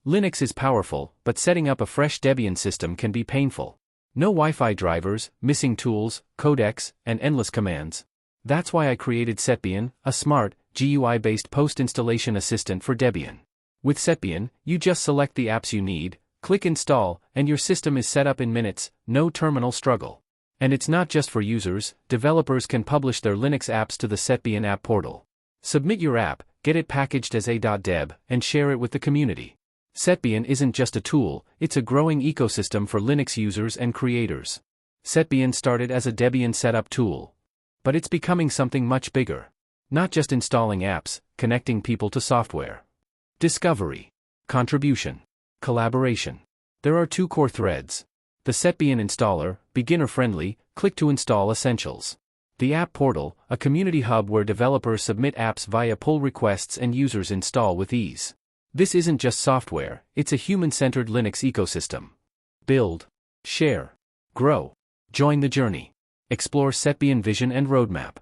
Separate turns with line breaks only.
Linux is powerful, but setting up a fresh Debian system can be painful. No Wi-Fi drivers, missing tools, codecs, and endless commands. That's why I created Setbian, a smart, GUI-based post-installation assistant for Debian. With Setbian, you just select the apps you need, click install, and your system is set up in minutes, no terminal struggle. And it's not just for users, developers can publish their Linux apps to the Setbian app portal. Submit your app, get it packaged as a.deb, and share it with the community. Setbian isn't just a tool, it's a growing ecosystem for Linux users and creators. Setbian started as a Debian setup tool. But it's becoming something much bigger. Not just installing apps, connecting people to software. Discovery. Contribution. Collaboration. There are two core threads. The Setbian installer, beginner-friendly, click to install essentials. The app portal, a community hub where developers submit apps via pull requests and users install with ease. This isn't just software, it's a human-centered Linux ecosystem. Build. Share. Grow. Join the journey. Explore Setbian vision and roadmap.